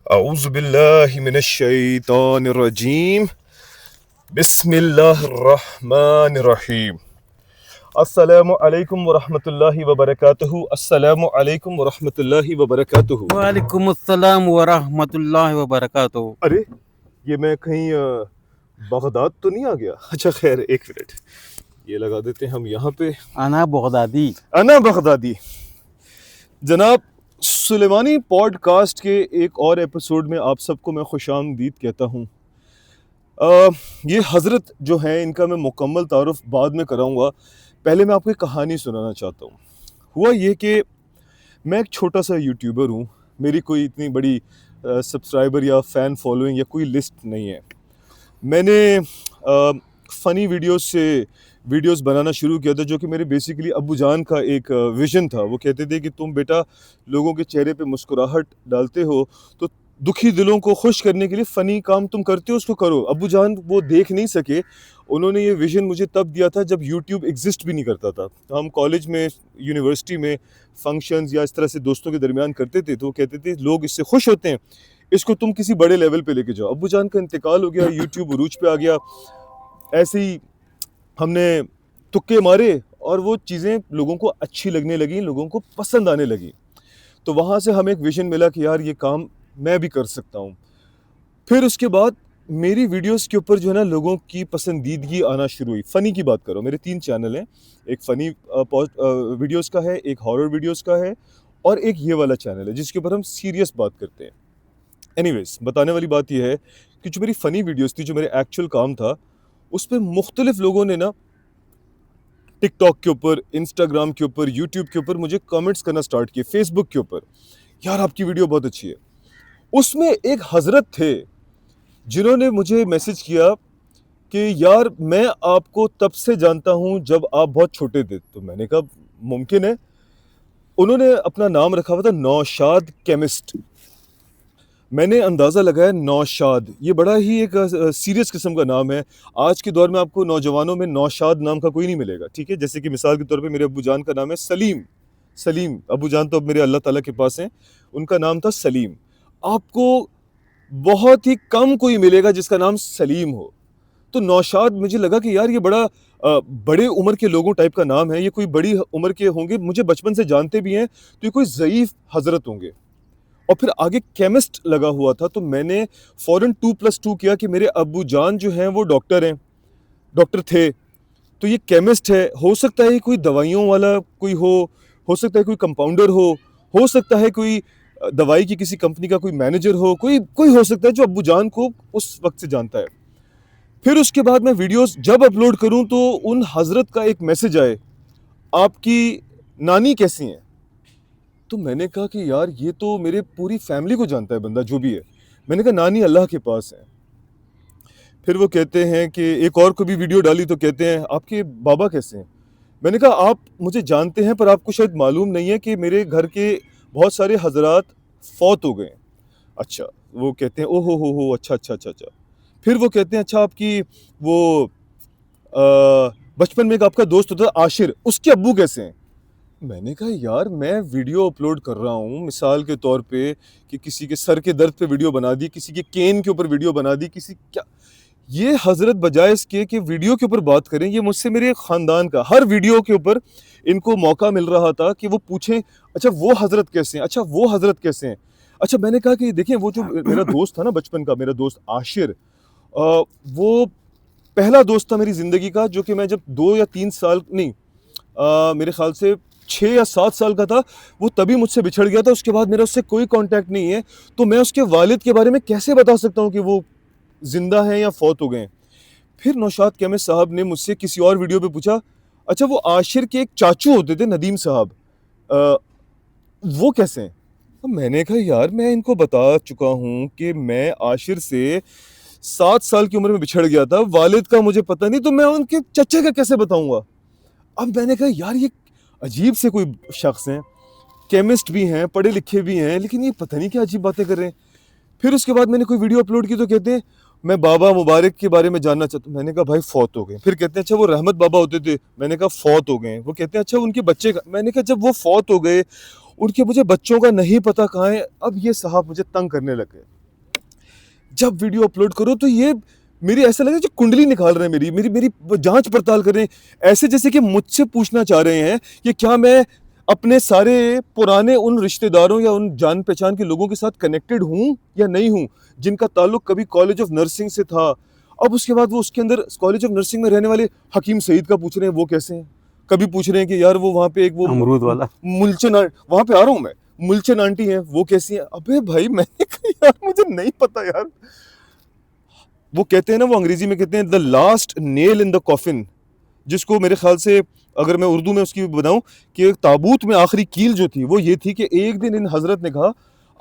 अऊज़ु बिल्लाहि मिनश शैतानिर रजीम बिस्मिल्लाहिर रहमानिर रहीम अस्सलामु अलैकुम व रहमतुल्लाहि व बरकातुहू। अस्सलामु अलैकुम व रहमतुल्लाहि व बरकातुहू। वालेकुम अस्सलाम व रहमतुल्लाहि व बरकातुहू। अरे, ये मैं कहीं बगदाद तो नहीं आ गया? अच्छा खैर, एक मिनट, ये लगा देते हैं हम यहाँ पे। अना बगदादी। अना बगदादी। जनाब, सुलेमानी पॉडकास्ट के एक और एपिसोड में आप सबको मैं खुशामदीद कहता हूँ। ये हज़रत जो हैं, इनका मैं मुकम्मल तारुफ बाद में कराऊँगा। पहले मैं आपको एक कहानी सुनाना चाहता हूँ। हुआ ये कि मैं एक छोटा सा यूट्यूबर हूँ। मेरी कोई इतनी बड़ी सब्सक्राइबर या फ़ैन फॉलोइंग या कोई लिस्ट नहीं है। मैंने फ़नी वीडियोस बनाना शुरू किया था, जो कि मेरे बेसिकली अब्बू जान का एक विज़न था। वो कहते थे कि तुम बेटा लोगों के चेहरे पे मुस्कुराहट डालते हो, तो दुखी दिलों को खुश करने के लिए फ़नी काम तुम करते हो, उसको करो। अब्बू जान वो देख नहीं सके। उन्होंने ये विज़न मुझे तब दिया था जब यूट्यूब एग्जिस्ट भी नहीं करता था। हम कॉलेज में, यूनिवर्सिटी में फंक्शंस या इस तरह से दोस्तों के दरमियान करते थे, तो वो कहते थे लोग इससे खुश होते हैं, इसको तुम किसी बड़े लेवल पे लेके जाओ। अब्बू जान का इंतकाल हो गया, यूट्यूब उरूज पे आ गया। ऐसे ही हमने तुक्के मारे और वो चीज़ें लोगों को अच्छी लगने लगी, लोगों को पसंद आने लगी। तो वहाँ से हमें एक विज़न मिला कि यार ये काम मैं भी कर सकता हूँ। फिर उसके बाद मेरी वीडियोस के ऊपर जो है ना, लोगों की पसंदीदगी आना शुरू हुई। फ़नी की बात करो, मेरे 3 चैनल हैं। एक फ़नी वीडियोस का है, एक हॉरर वीडियोस का है और एक ये वाला चैनल है जिसके ऊपर हम सीरियस बात करते हैं। एनीवेज़, बताने वाली बात ये है कि जो मेरी फ़नी वीडियोस थी, जो मेरा एक्चुअल काम था, उस पे मुख्तलिफ लोगों ने ना टिकटॉक के ऊपर, इंस्टाग्राम के ऊपर, यूट्यूब के ऊपर मुझे कमेंट्स करना स्टार्ट किए, फेसबुक के ऊपर, यार आपकी वीडियो बहुत अच्छी है। उसमें एक हज़रत थे जिन्होंने मुझे मैसेज किया कि यार मैं आपको तब से जानता हूँ जब आप बहुत छोटे थे। तो मैंने कहा मुमकिन है। उन्होंने अपना नाम रखा हुआ था नौशाद केमिस्ट। मैंने अंदाज़ा लगाया नौशाद, ये बड़ा ही एक सीरियस किस्म का नाम है। आज के दौर में आपको नौजवानों में नौशाद नाम का कोई नहीं मिलेगा, ठीक है? जैसे कि मिसाल के तौर पे मेरे अब्बू जान का नाम है सलीम। सलीम अब्बू जान तो अब मेरे अल्लाह ताला के पास हैं, उनका नाम था सलीम। आपको बहुत ही कम कोई मिलेगा जिसका नाम सलीम हो। तो नौशाद, मुझे लगा कि यार ये बड़ा बड़े उम्र के लोगों टाइप का नाम है, ये कोई बड़ी उम्र के होंगे, मुझे बचपन से जानते भी हैं, तो ये कोई ज़ईफ़ हज़रत होंगे। और फिर आगे केमिस्ट लगा हुआ था, तो मैंने फ़ौरन 2+2 किया कि मेरे अब्बू जान जो हैं वो डॉक्टर हैं, डॉक्टर थे, तो ये केमिस्ट है। हो सकता है ये कोई दवाइयों वाला कोई हो सकता है कोई कंपाउंडर हो सकता है कोई दवाई की किसी कंपनी का कोई मैनेजर हो, कोई कोई हो सकता है जो अब्बू जान को उस वक़्त से जानता है। फिर उसके बाद मैं वीडियोज़ जब अपलोड करूँ तो उन हज़रत का एक मैसेज आए, आपकी नानी कैसी हैं? तो मैंने कहा कि यार ये तो मेरे पूरी फैमिली को जानता है बंदा, जो भी है। मैंने कहा नानी अल्लाह के पास है। फिर वो कहते हैं कि एक और को भी वीडियो डाली तो कहते हैं आपके बाबा कैसे हैं? मैंने कहा आप मुझे जानते हैं पर आपको शायद मालूम नहीं है कि मेरे घर के बहुत सारे हज़रात फ़ौत हो गए हैं। अच्छा, वो कहते हैं ओहो हो अच्छा, अच्छा, अच्छा, अच्छा। फिर वो कहते हैं अच्छा आपकी वो बचपन में एक आपका दोस्त होता था आशिर, उसके अब्बू कैसे हैं? मैंने कहा यार मैं वीडियो अपलोड कर रहा हूँ मिसाल के तौर पे कि किसी के सर के दर्द पे वीडियो बना दी, किसी के केन के ऊपर वीडियो बना दी, किसी क्या, ये हज़रत बजाय इसके कि वीडियो के ऊपर बात करें, ये मुझसे मेरे ख़ानदान का हर वीडियो के ऊपर इनको मौका मिल रहा था कि वो पूछें अच्छा वो हज़रत कैसे हैं, अच्छा वो हज़रत कैसे हैं। अच्छा, मैंने कहा कि देखिए वो जो मेरा दोस्त था ना बचपन का, मेरा दोस्त आशिर, वो पहला दोस्त था मेरी ज़िंदगी का, जो कि मैं जब 2 या 3 साल नहीं, मेरे ख़्याल से 6 या 7 साल का था, वो तभी मुझसे बिछड़ गया था। उसके बाद मेरा उससे कोई कॉन्टैक्ट नहीं है। तो मैं उसके वालिद के बारे में कैसे बता सकता हूँ कि वो ज़िंदा हैं या फ़ौत हो गए हैं? फिर नौशाद केमिस्ट साहब ने मुझसे किसी और वीडियो पे पूछा, अच्छा वो आशिर के एक चाचू होते थे नदीम साहब, अ, वो कैसे हैं? तो मैंने कहा यार मैं इनको बता चुका हूँ कि मैं आशिर से 7 साल की उम्र में बिछड़ गया था, वालिद का मुझे पता नहीं, तो मैं उनके चच्चे का कैसे बताऊँगा? अब मैंने कहा यार ये अजीब से कोई शख्स हैं, केमिस्ट भी हैं, पढ़े लिखे भी हैं, लेकिन ये पता नहीं क्या अजीब बातें कर रहे हैं। फिर उसके बाद मैंने कोई वीडियो अपलोड की तो कहते हैं मैं बाबा मुबारक के बारे में जानना चाहता हूँ। मैंने कहा भाई फ़ौत हो गए। फिर कहते हैं अच्छा वो रहमत बाबा होते थे। मैंने कहा फ़ौत हो गए हैं। वो कहते हैं अच्छा उनके बच्चे का। मैंने कहा जब वो फ़ौत हो गए उनके मुझे बच्चों का नहीं पता कहाँ है। अब ये साहब मुझे तंग करने लगे। जब वीडियो अपलोड करो तो ये मेरी ऐसा लगे जो कुंडली निकाल रहे हैं, मेरी मेरी मेरी जांच पड़ताल कर रहे हैं, ऐसे जैसे कि मुझसे पूछना चाह रहे हैं कि क्या मैं अपने सारे पुराने उन रिश्तेदारों या उन जान पहचान के लोगों के साथ कनेक्टेड हूं या नहीं हूं, जिनका ताल्लुक कभी कॉलेज ऑफ नर्सिंग से था। अब उसके बाद वो उसके अंदर कॉलेज ऑफ नर्सिंग में रहने वाले हकीम सईद का पूछ रहे हैं वो कैसे हैं। कभी पूछ रहे हैं कि यार वो वहाँ पे एक वो अमरूद वाला। मुलचन वहाँ पे आ रहा हूँ मैं, मुलचन आंटी हैं वो कैसी हैं। अबे भाई मैंने कहा यार मुझे नहीं पता यार। वो कहते हैं ना, वो अंग्रेजी में कहते हैं the last nail in the coffin, जिसको मेरे ख्याल से अगर मैं उर्दू में उसकी बताऊं कि ताबूत में आखिरी कील जो थी वो ये थी कि एक दिन इन हजरत ने कहा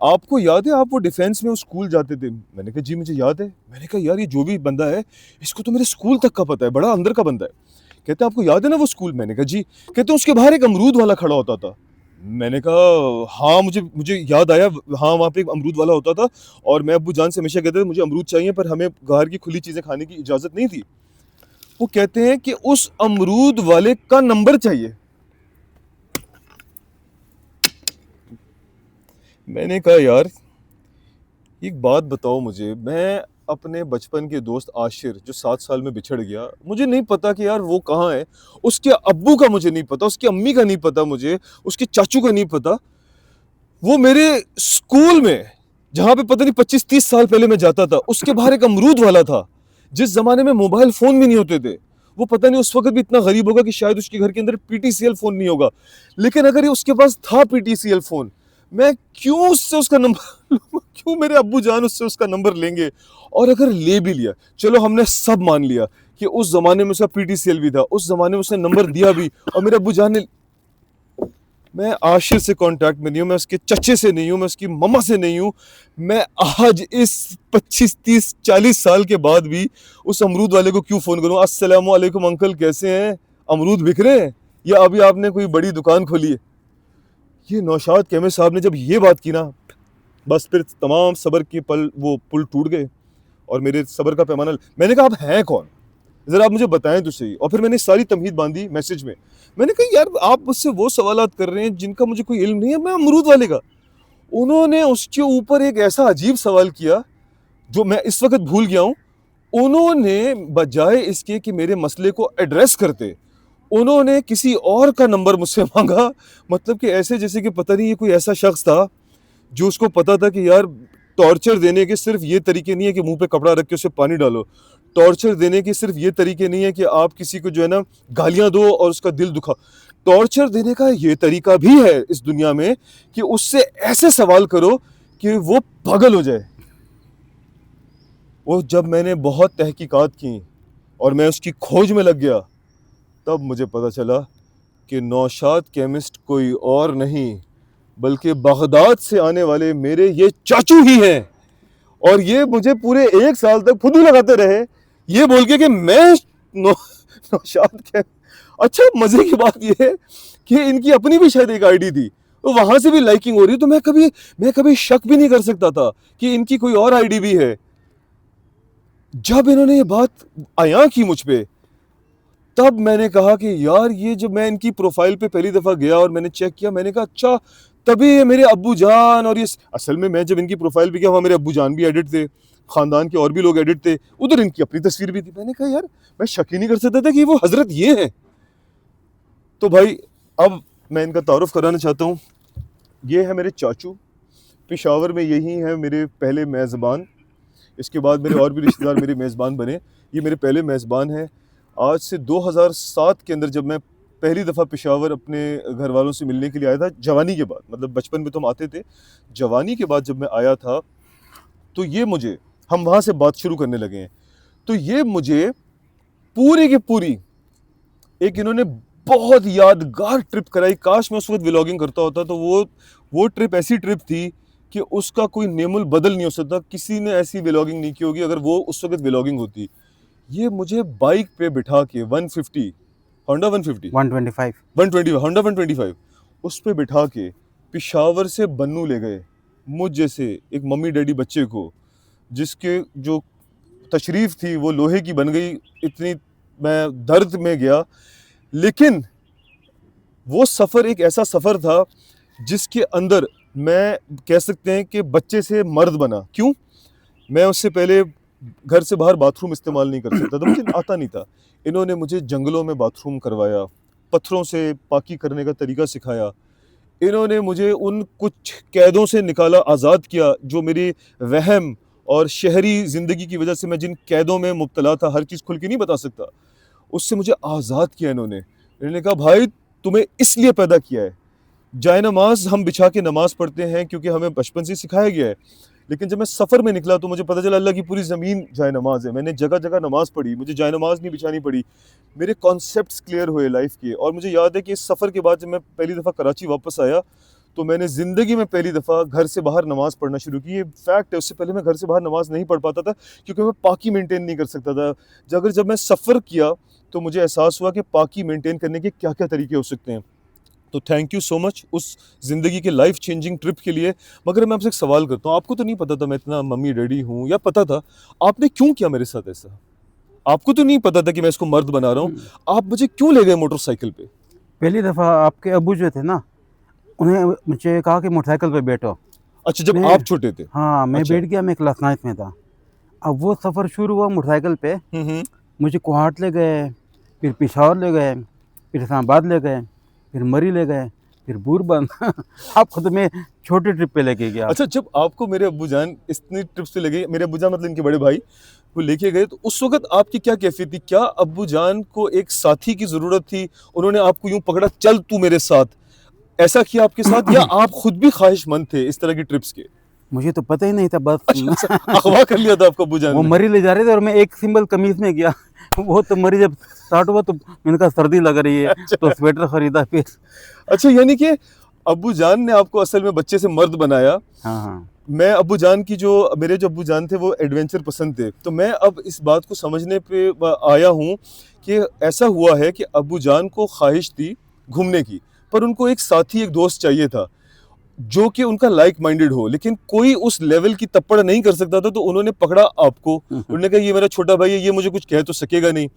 आपको याद है आप वो डिफेंस में उस स्कूल जाते थे। मैंने कहा जी मुझे याद है। मैंने कहा यार ये जो भी बंदा है इसको तो मेरे स्कूल तक का पता है, बड़ा अंदर का बंदा है। कहते आपको याद है ना वो स्कूल। मैंने कहा जी। कहते उसके बाहर एक अमरूद वाला खड़ा होता था। मैंने कहा हाँ मुझे मुझे याद आया, हाँ वहाँ पे एक अमरूद वाला होता था और मैं अब्बू जान से हमेशा कहते थे मुझे अमरूद चाहिए, पर हमें बाहर की खुली चीज़ें खाने की इजाज़त नहीं थी। वो कहते हैं कि उस अमरूद वाले का नंबर चाहिए। मैंने कहा यार एक बात बताओ मुझे, मैं अपने बचपन के दोस्त आशिर जो 7 साल में बिछड़ गया, मुझे नहीं पता कि यार वो कहाँ है। उसके अब्बू का मुझे नहीं पता, उसकी अम्मी का नहीं पता, मुझे उसके चाचू का नहीं पता। वो मेरे स्कूल में जहाँ पे पता नहीं 25-30 साल पहले मैं जाता था, उसके बाहर एक अमरूद वाला था। जिस जमाने में मोबाइल फोन भी नहीं होते थे, वो पता नहीं उस वक्त भी इतना गरीब होगा कि शायद उसके घर के अंदर पीटीसीएल फोन नहीं होगा। लेकिन अगर ये उसके पास था पीटीसीएल फोन, मैं क्यों उससे उसका नंबर क्यों मेरे अब्बू जान उससे उसका नंबर लेंगे। और अगर ले भी लिया, चलो हमने सब मान लिया कि उस जमाने में उसका पीटीसीएल भी था, उस जमाने में उसने नंबर दिया भी और मेरे अब्बू जान ने। मैं आशिर से कांटेक्ट में नहीं हूँ, मैं उसके चचे से नहीं हूँ, मैं उसकी मम्मा से नहीं हूँ। मैं आज इस 25-30-40 साल के बाद भी उस अमरूद वाले को क्यों फ़ोन करूँ, अस्सलाम वालेकुम अंकल कैसे हैं, अमरूद बिक रहे हैं या अभी आपने कोई बड़ी दुकान खोली है। ये नौशाद केमिस्ट साहब ने जब ये बात की ना, बस फिर तमाम सब्र के वो पुल टूट गए और मेरे सब्र का पैमाना। मैंने कहा आप हैं कौन, ज़रा आप मुझे बताएं तो सही। और फिर मैंने सारी तमहीद बांधी मैसेज में। मैंने कहा यार आप मुझसे वो सवालात कर रहे हैं जिनका मुझे कोई इल्म नहीं है, मैं अमरूद वाले का। उन्होंने उसके ऊपर एक ऐसा अजीब सवाल किया जो मैं इस वक्त भूल गया हूँ। उन्होंने बजाय इसके कि मेरे मसले को एड्रेस करते, उन्होंने किसी और का नंबर मुझसे मांगा। मतलब कि ऐसे जैसे कि पता नहीं ये कोई ऐसा शख्स था जो उसको पता था कि यार टॉर्चर देने के सिर्फ ये तरीके नहीं है कि मुंह पे कपड़ा रख के उसे पानी डालो। टॉर्चर देने के सिर्फ ये तरीके नहीं है कि आप किसी को जो है ना गालियां दो और उसका दिल दुखा। टॉर्चर देने का ये तरीका भी है इस दुनिया में कि उससे ऐसे सवाल करो कि वो पागल हो जाए। वो जब मैंने बहुत तहकीकात की और मैं उसकी खोज में लग गया, तब मुझे पता चला कि नौशाद केमिस्ट कोई और नहीं बल्कि बगदाद से आने वाले मेरे ये चाचू ही हैं। और ये मुझे पूरे 1 साल तक फुदू लगाते रहे ये बोल के कि मैं नौशाद के। अच्छा मजे की बात ये है कि इनकी अपनी भी शायद एक आईडी थी, तो वहां से भी लाइकिंग हो रही है। तो मैं कभी शक भी नहीं कर सकता था कि इनकी कोई और आईडी भी है। जब इन्होंने ये बात आया की मुझ पे, तब मैंने कहा कि यार ये जब मैं इनकी प्रोफाइल पे पहली दफा गया और मैंने चेक किया, मैंने कहा अच्छा तभी ये मेरे अब्बू जान। और ये असल में मैं जब इनकी प्रोफाइल पे गया वहाँ मेरे अब्बू जान भी एडिट थे, खानदान के और भी लोग एडिट थे, उधर इनकी अपनी तस्वीर भी थी। मैंने कहा यार मैं शक ही नहीं कर सकता था कि वो हजरत ये है। तो भाई अब मैं इनका तारुफ कराना चाहता हूँ। ये है मेरे चाचू, पेशावर में यही है मेरे पहले मेज़बान। इसके बाद मेरे और भी रिश्तेदार मेरे मेज़बान बने, ये मेरे पहले मेज़बान हैं। आज से 2007 के अंदर जब मैं पहली दफ़ा पेशावर अपने घर वालों से मिलने के लिए आया था, जवानी के बाद, मतलब बचपन में तो हम आते थे, जवानी के बाद जब मैं आया था तो ये मुझे, हम वहाँ से बात शुरू करने लगे हैं, तो ये मुझे पूरी की पूरी एक इन्होंने बहुत यादगार ट्रिप कराई। काश मैं उस वक्त व्लॉगिंग करता होता तो वो ट्रिप ऐसी ट्रिप थी कि उसका कोई नेमुल बदल नहीं हो सकता। किसी ने ऐसी व्लॉगिंग नहीं की होगी अगर वो उस वक्त व्लॉगिंग होती। ये मुझे बाइक पे बिठा के 150 होंडा 150 125 120 होंडा 125 उस पे बिठा के पेशावर से बन्नू ले गए, मुझ जैसे एक मम्मी डैडी बच्चे को, जिसके जो तशरीफ़ थी वो लोहे की बन गई। इतनी मैं दर्द में गया, लेकिन वो सफ़र एक ऐसा सफ़र था जिसके अंदर मैं कह सकते हैं कि बच्चे से मर्द बना। क्यों? मैं उससे पहले घर से बाहर बाथरूम इस्तेमाल नहीं कर सकता था, मुझे आता नहीं था। इन्होंने मुझे जंगलों में बाथरूम करवाया, पत्थरों से पाकी करने का तरीका सिखाया। इन्होंने मुझे उन कुछ कैदों से निकाला, आज़ाद किया, जो मेरी वहम और शहरी ज़िंदगी की वजह से मैं जिन कैदों में मुब्तला था, हर चीज़ खुल के नहीं बता सकता, उससे मुझे आज़ाद किया इन्होंने। इन्होंने कहा, भाई तुम्हें इसलिए पैदा किया है। जाए-नमाज़ हम बिछा के नमाज़ पढ़ते हैं क्योंकि हमें बचपन से सिखाया गया है। लेकिन जब मैं सफ़र में निकला तो मुझे पता चला अल्लाह की पूरी ज़मीन जाए-नमाज़ है। मैंने जगह-जगह नमाज़ पढ़ी, मुझे जाए-नमाज़ नहीं बिछानी पड़ी। मेरे कॉन्सेप्ट्स क्लियर हुए लाइफ़ के। और मुझे याद है कि इस सफ़र के बाद जब मैं पहली दफ़ा कराची वापस आया, तो मैंने ज़िंदगी में पहली दफ़ा घर से बाहर नमाज़ पढ़ना शुरू की। ये फैक्ट है, उससे पहले मैं घर से बाहर नमाज़ नहीं पढ़ पाता था क्योंकि मैं पाकी मेंटेन नहीं कर सकता था। जब मैं सफ़र किया तो मुझे एहसास हुआ कि पाकी मेंटेन करने के क्या-क्या तरीके हो सकते हैं। तो थैंक यू सो मच उस ज़िंदगी के लाइफ़ चेंजिंग ट्रिप के लिए। मगर मैं आपसे एक सवाल करता हूँ, आपको तो नहीं पता था मैं इतना मम्मी-डैडी हूँ, या पता था? आपने क्यों किया मेरे साथ ऐसा? आपको तो नहीं पता था कि मैं इसको मर्द बना रहा हूँ, आप मुझे क्यों ले गए मोटरसाइकिल पे? पहली दफ़ा आपके अब्बू जो थे ना, उन्हें मुझे कहा कि मोटरसाइकिल पे बैठो। अच्छा, जब मैं आप छोटे थे? हाँ, मैं अच्छा। बैठ गया, मैं क्लास 9th में था। अब वो सफ़र शुरू हुआ मोटरसाइकिल पे, हुँ, हुँ। मुझे कोहाट ले गए, फिर पेशावर ले गए, फिर इस्लामाबाद ले गए, फिर मरी ले गए, फिर बुरबन आपको तो मैं छोटे ट्रिप पे लेके गया। अच्छा, जब आपको मेरे अब्बूजान इतनी ट्रिप्स पे ले गए, मेरे अब्बूजान मतलब इनके बड़े भाई, वो लेके गए, तो उस वक़्त आपकी क्या कैफ़ियत थी? क्या अब्बूजान को एक साथी की ज़रूरत थी? उन्होंने आपको यूँ पकड़ा, चल तू मेरे साथ, ऐसा किया आपके साथ, या आप खुद भी ख्वाहिशमंद थे इस तरह की ट्रिप्स के? मुझे तो पता ही नहीं था, बस अच्छा, अच्छा, अगवा कर लिया था आपको अब्बूजान वो ने। मरी ले जा रहे थे और मैं एक सिंपल कमीज में गया। वो तो मरी जब स्टार्ट हुआ तो मैंने कहा सर्दी लग रही है, तो अच्छा, स्वेटर खरीदा फिर। अच्छा, यानी कि अब्बूजान ने आपको असल में बच्चे से मर्द बनाया। हाँ, हाँ। मैं अब्बूजान की जो मेरे जो अब्बूजान थे वो एडवेंचर पसंद थे। तो मैं अब इस बात को समझने पे आया हूँ कि ऐसा हुआ है कि अब्बूजान को ख़्वाहिश थी घूमने की, पर उनको एक साथी, एक दोस्त चाहिए था, जो कि उनका लाइक माइंडेड हो, लेकिन कोई उस लेवल की तप्पड़ नहीं कर सकता था, तो उन्होंने पकड़ा आपको। उन्होंने कहा, ये मेरा छोटा भाई है, ये मुझे कुछ कह तो सकेगा नहीं,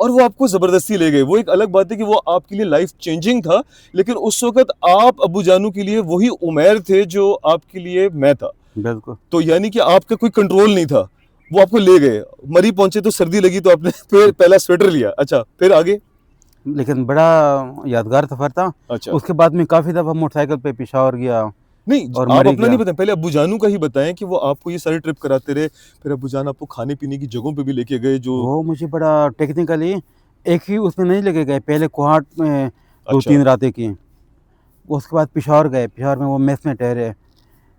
और वो आपको ज़बरदस्ती ले गए। वो एक अलग बात है कि वो आपके लिए लाइफ चेंजिंग था, लेकिन उस वक़्त आप अब्बू जानू के लिए वही उमैर थे जो आपके लिए मैं था। बिल्कुल। तो यानी कि आपका कोई कंट्रोल नहीं था, वो आपको ले गए। मरी पहुँचे तो सर्दी लगी तो आपने फिर पहला स्वेटर लिया। अच्छा, फिर आगे? लेकिन बड़ा यादगार सफ़र था। अच्छा। उसके बाद मैं काफ़ी दफ़ा मोटरसाइकिल पे पेशावर गया नहीं, और आप मरी अपना नहीं गया। बताएँ, पहले अब्बू जानू का ही बताएँ कि वो आपको ये सारी ट्रिप कराते रहे, फिर अब्बू जान आपको खाने-पीने की जगहों पे भी लेके गए जो। वो मुझे बड़ा टेक्निकली एक ही उसमें नहीं लेके गए, पहले कोहाट में अच्छा, 2-3 रातें की। उसके बाद पेशावर गए, पेशावर में वो मेस में ठहरे।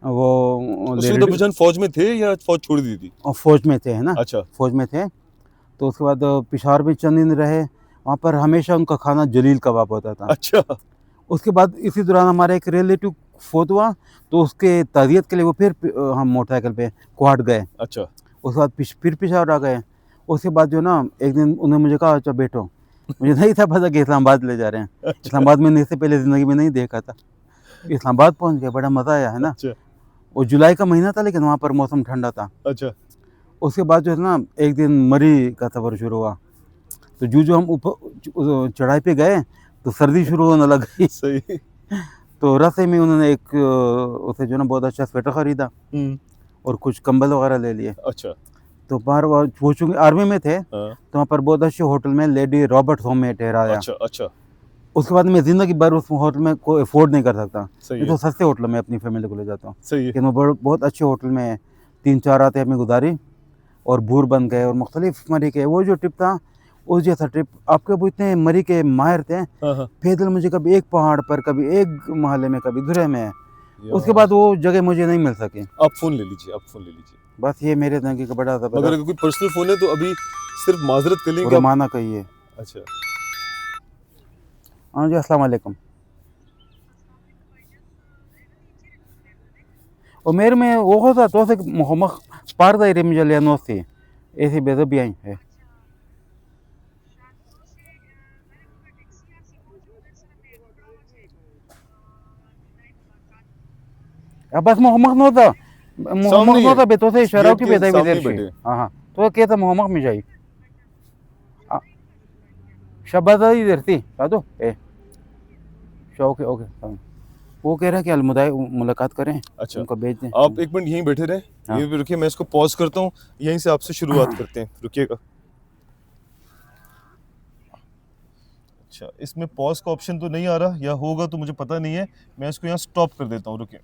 वो उस वक़्त लेडी अब्बू जान फ़ौज में थे या फ़ौज छोड़ दी थी? फ़ौज में थे, है ना? अच्छा, फ़ौज में थे। तो उसके बाद पेशावर में चंद दिन रहे। वहाँ पर हमेशा उनका खाना जलील कबाब होता था। अच्छा, उसके बाद इसी दौरान हमारा एक रिलेटिव फ़ौत हुआ, तो उसके ताज़ियत के लिए वो फिर हम मोटरसाइकिल पे कोहाट गए। अच्छा। उसके बाद फिर पेशावर आ गए। उसके बाद जो ना एक दिन उन्होंने मुझे कहा, अच्छा बैठो। मुझे नहीं था पता कि इस्लामाबाद ले जा रहे हैं। अच्छा, इस्लामाबाद मैंने इससे पहले ज़िंदगी में नहीं देखा था। इस्लामाबाद पहुँच गए, बड़ा मज़ा आया, है ना? अच्छा, वो जुलाई का महीना था, लेकिन वहाँ पर मौसम ठंडा था। अच्छा, उसके बाद जो है ना, एक दिन मरी का सफ़र शुरू हुआ। तो जो हम ऊपर चढ़ाई पे गए, तो सर्दी शुरू होने लग गई। सही। तो रास्ते में उन्होंने एक उसे जो है ना बहुत अच्छा स्वेटर ख़रीदा हुँ, और कुछ कंबल वगैरह ले लिए। अच्छा, तो बार बार वो चूँकि आर्मी में थे, हाँ, तो वहाँ पर बहुत अच्छे होटल में लेडी रॉबर्ट्स होम में ठहराया। अच्छा, अच्छा, उसके बाद मैं ज़िंदगी भर उस होटल में को अफ़ोर्ड नहीं कर सकता। सही मैं है, तो सस्ते होटल में अपनी फ़ैमिली को ले जाता हूँ। सही है। लेकिन वो बहुत अच्छे होटल में 3-4 रातें हमने गुज़ारी और भूर बन गए और मुख्तलिफ मरी के। वो जो ट्रिप था, उस जैसा ट्रिप आपके वो इतने मरी के माहिर थे। हाँ, हाँ। पैदल मुझे कभी एक पहाड़ पर, कभी एक मोहल्ले में, कभी दूसरे में। उसके यार, बाद वो जगह मुझे नहीं मिल सकी। आप फ़ोन ले लीजिए, आप फ़ोन ले लीजिए। बस ये मेरे ज़िंदगी का बड़ा मगर ज़बरदस्त अगर कोई पर्सनल फ़ोन है तो अभी सिर्फ़ माज़रत कर लें कि आप। रोमाना कहिए। अच्छा, हाँ जी, अस्सलाम वालेकुम। और मेरे में वो होता तो से मोहम्मद पार दायरे में जलिया नोस्ती ऐसी बेदबी आई है। अब बस सामने मोहम्मद ही है, नोता बेतो से शराव गेट की के बेदाई सामने ही बेदर बैठे हैं। हाँ हाँ, तो कहता मोहम्मद में जाई शबादा ही देरती कादो ए शो ओके ओके। वो कह रहा है कि अलमुदाई मुलाकात करें, अच्छा, उनको भेज दें। आप एक मिनट यहीं बैठे रहें, हाँ। यहीं पे रुकिए, मैं इसको पॉज़ करता हूँ, यहीं से आपसे शुरुआत करते हैं, रुकिएगा। अच्छा, इसमें पॉज़ का ऑप्शन तो नहीं आ रहा, या होगा तो मुझे पता नहीं है, मैं इसको यहाँ स्टॉप कर देता हूँ, रुकिए।